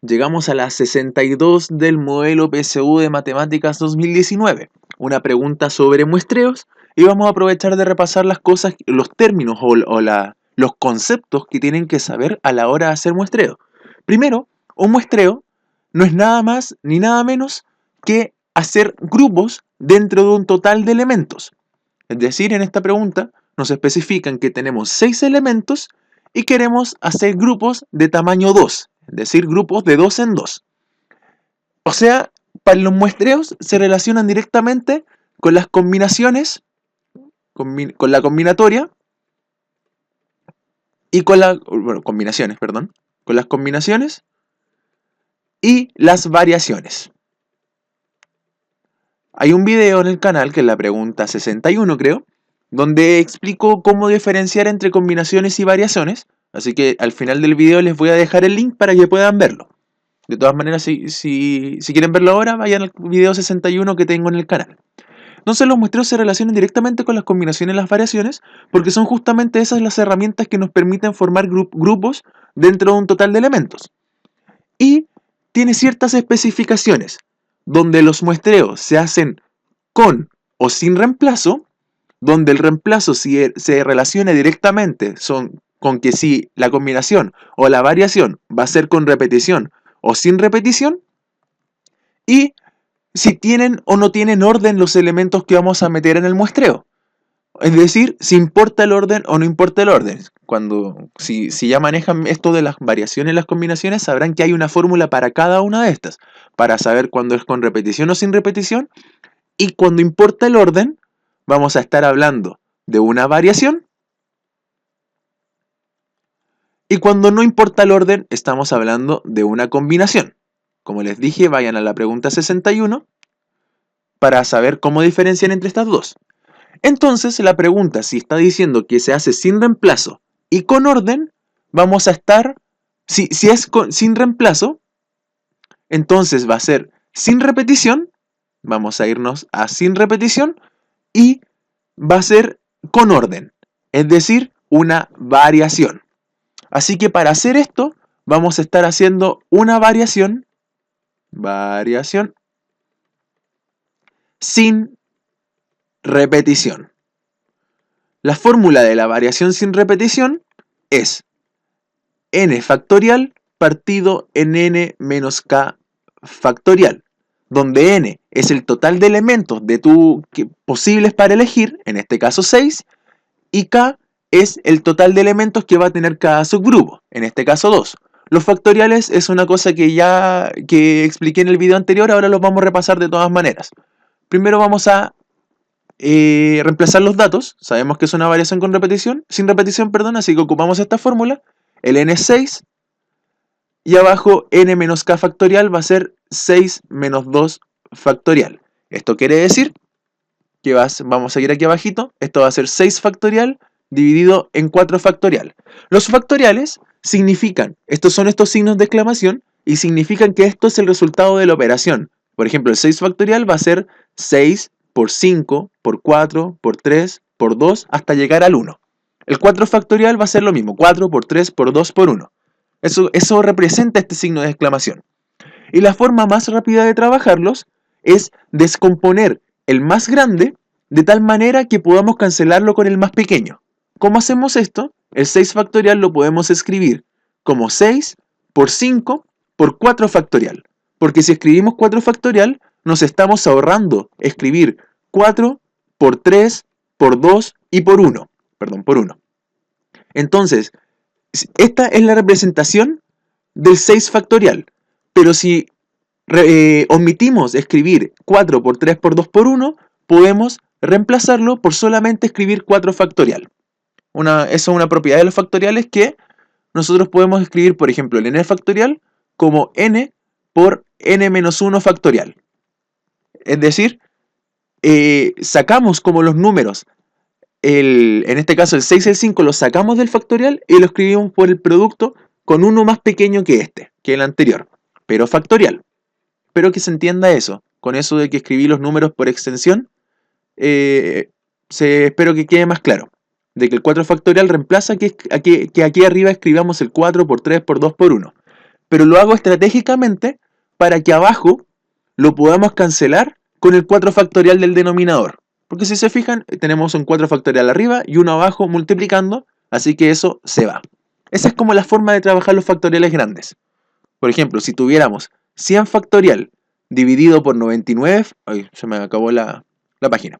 Llegamos a la 62 del modelo PSU de Matemáticas 2019, una pregunta sobre muestreos, y vamos a aprovechar de repasar las cosas, los términos los conceptos que tienen que saber a la hora de hacer muestreo. Primero, un muestreo no es nada más ni nada menos que hacer grupos dentro de un total de elementos. Es decir, en esta pregunta nos especifican que tenemos 6 elementos y queremos hacer grupos de tamaño 2, es decir, grupos de 2 en 2. O sea, para los muestreos se relacionan directamente con las combinaciones, con la combinatoria y con las combinaciones y las variaciones. Hay un video en el canal, que es la pregunta 61 creo, donde explico cómo diferenciar entre combinaciones y variaciones, así que al final del video les voy a dejar el link para que puedan verlo. De todas maneras, si quieren verlo ahora, vayan al video 61 que tengo en el canal. Entonces los muestreos se relacionan directamente con las combinaciones y las variaciones, porque son justamente esas las herramientas que nos permiten formar grupos dentro de un total de elementos. Y tiene ciertas especificaciones, donde los muestreos se hacen con o sin reemplazo, donde el reemplazo se relaciona directamente con que si la combinación o la variación va a ser con repetición o sin repetición, y si tienen o no tienen orden los elementos que vamos a meter en el muestreo. Es decir, si importa el orden o no importa el orden. Si ya manejan esto de las variaciones y las combinaciones, sabrán que hay una fórmula para cada una de estas, para saber cuándo es con repetición o sin repetición, y cuando importa el orden, vamos a estar hablando de una variación, y cuando no importa el orden, estamos hablando de una combinación. Como les dije, vayan a la pregunta 61 para saber cómo diferenciar entre estas dos. Entonces, la pregunta, si está diciendo que se hace sin reemplazo y con orden, vamos a estar, si es sin reemplazo, entonces va a ser sin repetición, vamos a irnos a sin repetición, y va a ser con orden, es decir, una variación. Así que para hacer esto, vamos a estar haciendo una variación sin repetición. La fórmula de la variación sin repetición es n factorial partido en n menos k factorial, donde n es el total de elementos posibles para elegir, en este caso 6, y k es el total de elementos que va a tener cada subgrupo, en este caso 2. Los factoriales es una cosa que expliqué en el video anterior, ahora los vamos a repasar de todas maneras. Primero vamos a reemplazar los datos. Sabemos que es una variación sin repetición, así que ocupamos esta fórmula. El n es 6, y abajo n menos k factorial va a ser 6 menos 2 factorial. Esto quiere decir que vamos a ir aquí abajito, esto va a ser 6 factorial dividido en 4 factorial. Los factoriales significan, estos son estos signos de exclamación, y significan que esto es el resultado de la operación. Por ejemplo, el 6 factorial va a ser 6 por 5, por 4, por 3, por 2, hasta llegar al 1. El 4 factorial va a ser lo mismo, 4 por 3, por 2, por 1. Eso representa este signo de exclamación. Y la forma más rápida de trabajarlos es descomponer el más grande de tal manera que podamos cancelarlo con el más pequeño. ¿Cómo hacemos esto? El 6 factorial lo podemos escribir como 6 por 5 por 4 factorial. Porque si escribimos 4 factorial, nos estamos ahorrando escribir 4 por 3, por 2 y por 1. Por 1. Entonces, esta es la representación del 6 factorial. Pero si omitimos escribir 4 por 3 por 2 por 1, podemos reemplazarlo por solamente escribir 4 factorial. Esa es una propiedad de los factoriales, que nosotros podemos escribir, por ejemplo, el n factorial como n por n menos 1 factorial. Es decir, sacamos como los números, en este caso el 6 y el 5 los sacamos del factorial y lo escribimos por el producto con uno más pequeño que el anterior, pero factorial. Espero que se entienda eso. Con eso de que escribí los números por extensión, espero que quede más claro. De que el 4 factorial reemplaza que aquí arriba escribamos el 4 por 3 por 2 por 1. pero lo hago estratégicamente para que abajo lo podamos cancelar con el 4 factorial del denominador. Porque si se fijan, tenemos un 4 factorial arriba y uno abajo multiplicando, así que eso se va. Esa es como la forma de trabajar los factoriales grandes. Por ejemplo, si tuviéramos 100 factorial dividido por 99, ay, se me acabó la página.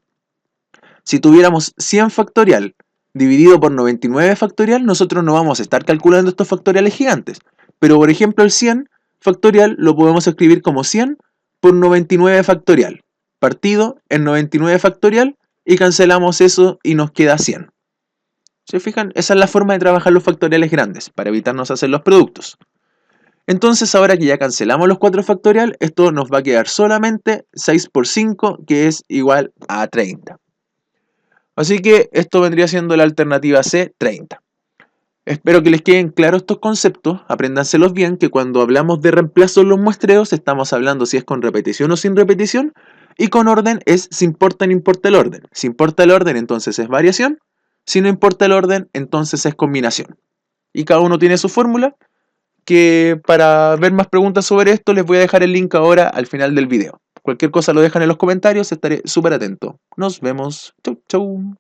Si tuviéramos 100 factorial dividido por 99 factorial, nosotros no vamos a estar calculando estos factoriales gigantes. Pero por ejemplo el 100 factorial lo podemos escribir como 100 por 99 factorial, partido en 99 factorial, y cancelamos eso y nos queda 100. ¿Se fijan? Esa es la forma de trabajar los factoriales grandes, para evitarnos hacer los productos. Entonces ahora que ya cancelamos los 4 factorial, esto nos va a quedar solamente 6 por 5, que es igual a 30. Así que esto vendría siendo la alternativa C, 30. Espero que les queden claros estos conceptos, apréndanselos bien, que cuando hablamos de reemplazo en los muestreos estamos hablando si es con repetición o sin repetición, y con orden es si importa o no importa el orden. Si importa el orden, entonces es variación, si no importa el orden, entonces es combinación. Y cada uno tiene su fórmula, que para ver más preguntas sobre esto les voy a dejar el link ahora al final del video. Cualquier cosa lo dejan en los comentarios, estaré súper atento. Nos vemos. Chau, chau.